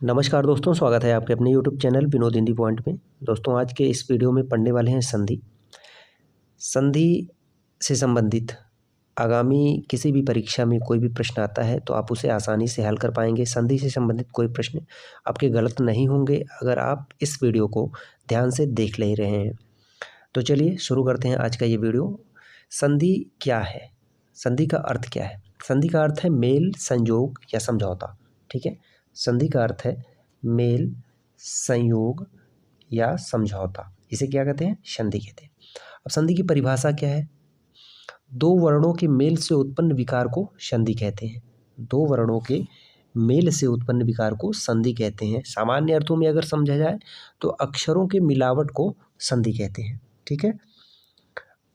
नमस्कार दोस्तों, स्वागत है आपके अपने YouTube channel Vinod Hindi point में। दोस्तों, आज के इस वीडियो में पढ़ने वाले हैं संधि। संधि से संबंधित आगामी किसी भी परीक्षा में कोई भी प्रश्न आता है तो आप उसे आसानी से हल कर पाएंगे। संधि से संबंधित कोई प्रश्न आपके गलत नहीं होंगे अगर आप इस वीडियो को ध्यान से देख ले रहे हैं। तो चलिए शुरू करते हैं आज का ये वीडियो। संधि क्या है? संधि का अर्थ क्या है? संधि का अर्थ है मेल, संयोग या समझौता। ठीक है, संधि का अर्थ है मेल, संयोग या समझौता। इसे क्या कहते हैं? संधि कहते हैं। अब संधि की परिभाषा क्या है? दो वर्णों के मेल से उत्पन्न विकार को संधि कहते हैं। दो वर्णों के मेल से उत्पन्न विकार को संधि कहते हैं। सामान्य अर्थों में अगर समझा जाए तो अक्षरों के मिलावट को संधि कहते हैं। ठीक है।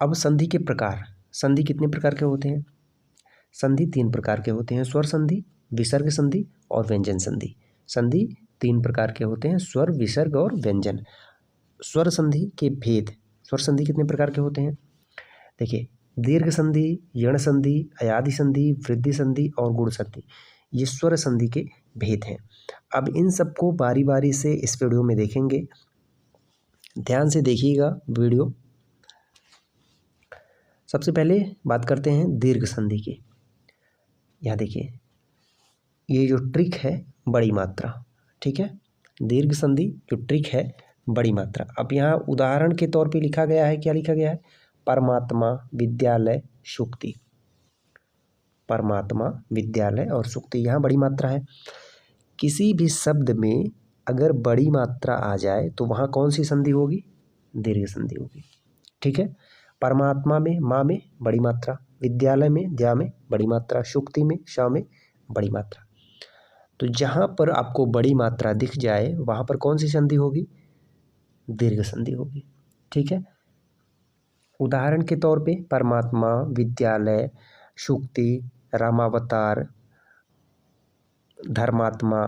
अब संधि के प्रकार। संधि कितने प्रकार के होते हैं? संधि तीन प्रकार के होते हैं: स्वर संधि, विसर्ग संधि और व्यंजन संधि। संधि तीन प्रकार के होते हैं: स्वर, विसर्ग और व्यंजन। स्वर संधि के भेद। स्वर संधि कितने प्रकार के होते हैं? देखिए, दीर्घ संधि, यण संधि, अयादि संधि, वृद्धि संधि और गुण संधि, ये स्वर संधि के भेद हैं। अब इन सबको बारी बारी से इस वीडियो में देखेंगे। ध्यान से देखिएगा वीडियो। सबसे पहले बात करते हैं दीर्घ संधि की। यहाँ देखिए, ये जो ट्रिक है बड़ी मात्रा। ठीक है, दीर्घ संधि जो ट्रिक है बड़ी मात्रा। अब यहाँ उदाहरण के तौर पे लिखा गया है, क्या लिखा गया है? परमात्मा, विद्यालय, सुक्ति। परमात्मा, विद्यालय और सुक्ति, यहाँ बड़ी मात्रा है। किसी भी शब्द में अगर बड़ी मात्रा आ जाए तो वहाँ कौन सी संधि होगी? दीर्घ संधि होगी। ठीक है, परमात्मा में माँ में बड़ी मात्रा, विद्यालय में द्या में बड़ी मात्रा, सुक्ति में श में बड़ी मात्रा। तो जहाँ पर आपको बड़ी मात्रा दिख जाए वहाँ पर कौन सी संधि होगी? दीर्घ संधि होगी। ठीक है, उदाहरण के तौर पे परमात्मा, विद्यालय, सुक्ति, रामावतार, धर्मात्मा,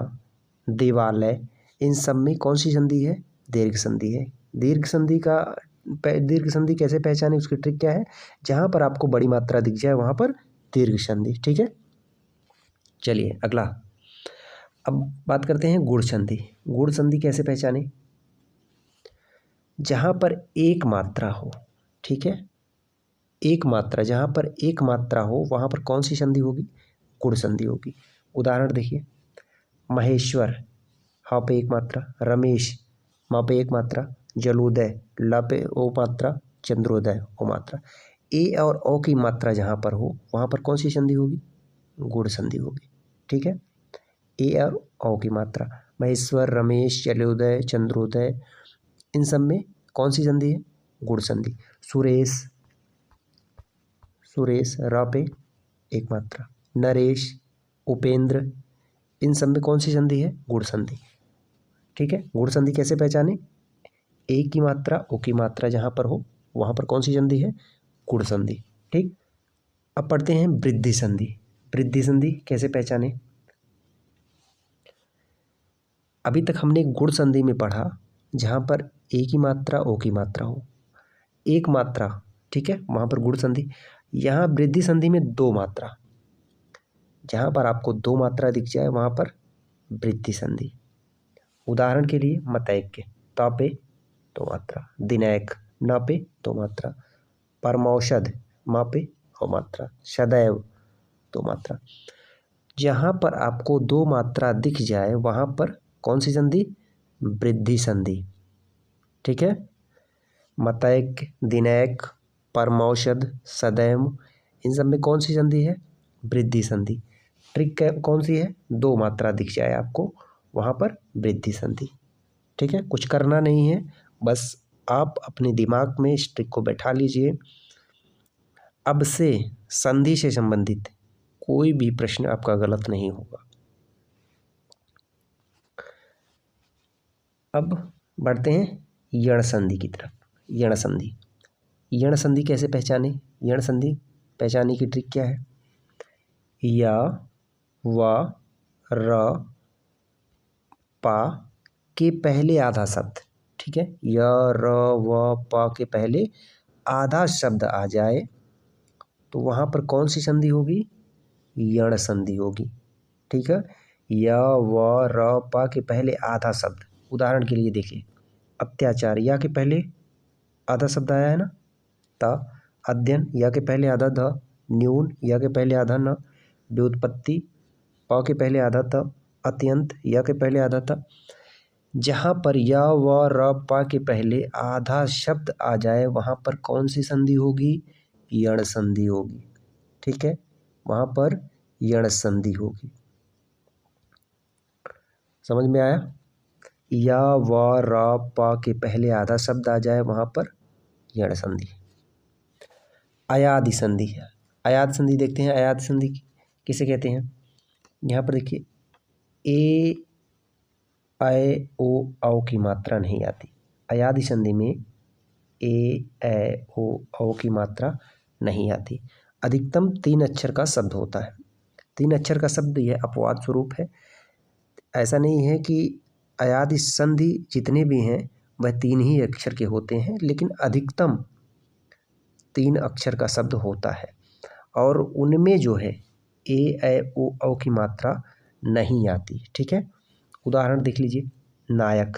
देवालय, इन सब में कौन सी संधि है? दीर्घ संधि है। दीर्घ संधि कैसे पहचाने? उसकी ट्रिक क्या है? जहाँ पर आपको बड़ी मात्रा दिख जाए वहाँ पर दीर्घ संधि। ठीक है, चलिए अगला। अब बात करते हैं गुण संधि। गुण संधि कैसे पहचाने? जहाँ पर एक मात्रा हो। ठीक है, एक मात्रा, जहाँ पर एक मात्रा हो वहाँ पर कौन सी संधि होगी? गुण संधि होगी। उदाहरण देखिए, महेश्वर, हाँ पे एक मात्रा, रमेश, माँ पे एक मात्रा, जलोदय, ला पे ओ मात्रा, चंद्रोदय ओ मात्रा। ए और ओ की मात्रा जहाँ पर हो वहाँ पर कौन सी संधि होगी? गुण संधि होगी। ठीक है, ए और ओ की मात्रा, महेश्वर, रमेश, जलोदय, चंद्रोदय, इन सब में कौन सी संधि है? गुण संधि। सुरेश, सुरेश, र पे एक मात्रा, नरेश, उपेंद्र, इन सब में कौन सी संधि है? गुण संधि। ठीक है, गुण संधि कैसे पहचाने? ए की मात्रा, ओ की मात्रा जहाँ पर हो वहाँ पर कौन सी संधि है? गुण संधि। ठीक, अब पढ़ते हैं वृद्धि संधि। वृद्धि संधि कैसे पहचाने? अभी तक हमने गुण संधि में पढ़ा जहाँ पर ए की मात्रा, ओ की मात्रा हो, एक मात्रा। ठीक है, वहाँ पर गुण संधि। यहाँ वृद्धि संधि में दो मात्रा, जहाँ पर आपको दो मात्रा दिख जाए वहाँ पर वृद्धि संधि। उदाहरण के लिए मतैक्य, ता पे दो मात्रा, दिनैक, ना पे दो मात्रा, परमौषध, मा पे दो मात्रा, सदैव दो मात्रा। जहाँ पर आपको दो मात्रा दिख जाए वहाँ पर कौन सी संधि? वृद्धि संधि। ठीक है, मतैक्य, दिनैक, परमौषध, सदैव, इन सब में कौन सी संधि है? वृद्धि संधि। ट्रिक कौन सी है? दो मात्रा दिख जाए आपको वहाँ पर वृद्धि संधि। ठीक है, कुछ करना नहीं है, बस आप अपने दिमाग में इस ट्रिक को बैठा लीजिए। अब से संधि से संबंधित कोई भी प्रश्न आपका गलत नहीं होगा। अब बढ़ते हैं यण संधि की तरफ। यण संधि। यण संधि कैसे पहचाने? यण संधि पहचाने की ट्रिक क्या है? या, व, र, पा के पहले आधा शब्द। ठीक है, य, र, व, प के पहले आधा शब्द आ जाए तो वहाँ पर कौन सी संधि होगी? यण संधि होगी। ठीक है, य व र प के पहले आधा शब्द। उदाहरण के लिए देखिए, अत्याचार, या के पहले आधा शब्द आया है ना, त। अध्ययन, या के पहले आधा ध। न्यून, या के पहले आधा न। व्युत्पत्ति, प के पहले आधा त। अत्यंत, या के पहले आधा त। जहाँ पर य व र प के पहले आधा शब्द आ जाए वहाँ पर कौन सी संधि होगी? यण संधि होगी। ठीक है, वहाँ पर यण संधि होगी। समझ में आया? य व र प के पहले आधा शब्द आ जाए वहाँ पर यण संधि। अयादि संधि। अयाद संधि देखते हैं। अयाद संधि किसे कहते हैं? यहाँ पर देखिए, ए ऐ ओ औ की मात्रा नहीं आती। अयादि संधि में ए ऐ ओ औ की मात्रा नहीं आती। अधिकतम 3 अक्षर का शब्द होता है। 3 अक्षर का शब्द यह अपवाद स्वरूप है। ऐसा नहीं है कि अयादि संधि जितने भी हैं वह 3 ही अक्षर के होते हैं, लेकिन अधिकतम 3 अक्षर का शब्द होता है और उनमें जो है ए ऐ ओ औ की मात्रा नहीं आती। ठीक है, उदाहरण देख लीजिए, नायक,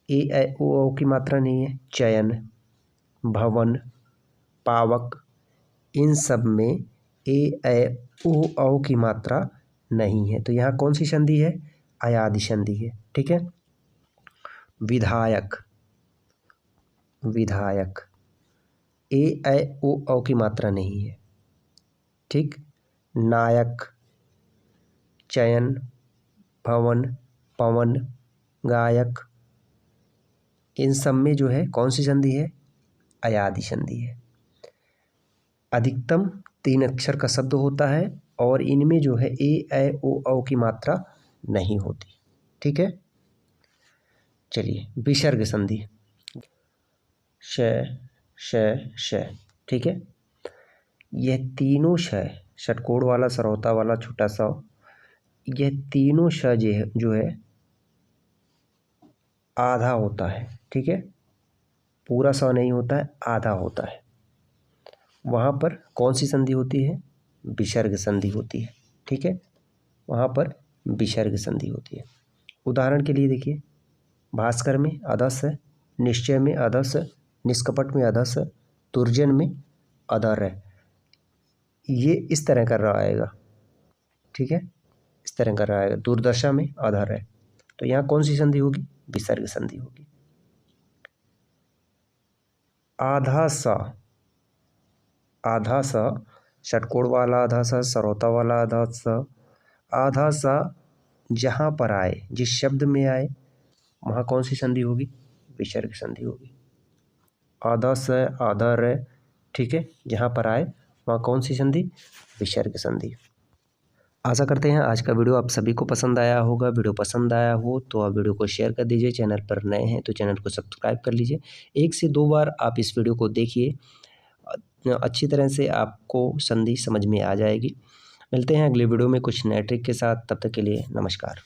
ए ऐ ओ औ की मात्रा नहीं है। चयन, भवन, पावक, इन सब में ए ऐ ओ औ की मात्रा नहीं है, तो यहाँ कौन सी संधि है? अयादि संधि है। ठीक है, विधायक, विधायक, ए ऐ ओ औ की मात्रा नहीं है। ठीक, नायक, चयन, भवन, पवन, गायक, इन सब में जो है कौन सी संधि है? अयादि संधि है। अधिकतम 3 अक्षर का शब्द होता है और इनमें जो है ए ऐ ओ औ की मात्रा नहीं होती। ठीक है, चलिए, विसर्ग संधि। श, श, श। ठीक है, यह तीनों श, षटकोण वाला, सरौता वाला, छोटा सा, यह तीनों श जो है आधा होता है। ठीक है, पूरा स नहीं होता है, आधा होता है। वहाँ पर कौन सी संधि होती है? विसर्ग संधि होती है। ठीक है, वहाँ पर विसर्ग संधि होती है। उदाहरण के लिए देखिए, भास्कर में आधा स, निश्चय में आधा स, निष्कपट में आधा स, तुर्जन में आधा र। ये इस तरह कर रहा आएगा। ठीक है, इस तरह कर रहा आएगा। दुर्दशा में आधा र, तो यहाँ कौन सी संधि होगी? विसर्ग संधि होगी। आधा सा, आधा सा, षटकोण वाला आधा सा, सरौता वाला आधा सा, आधा सा जहाँ पर आए, जिस शब्द में आए, वहाँ कौन सी संधि होगी? विसर्ग संधि होगी। आधा स, आधा र। ठीक है, जहाँ पर आए वहाँ कौन सी संधि? विसर्ग संधि। आशा करते हैं आज का वीडियो आप सभी को पसंद आया होगा। वीडियो पसंद आया हो तो आप वीडियो को शेयर कर दीजिए। चैनल पर नए हैं तो चैनल को सब्सक्राइब कर लीजिए। 1 से 2 बार आप इस वीडियो को देखिए, अच्छी तरह से आपको संधि समझ में आ जाएगी। मिलते हैं अगले वीडियो में कुछ नए ट्रिक के साथ। तब तक के लिए नमस्कार।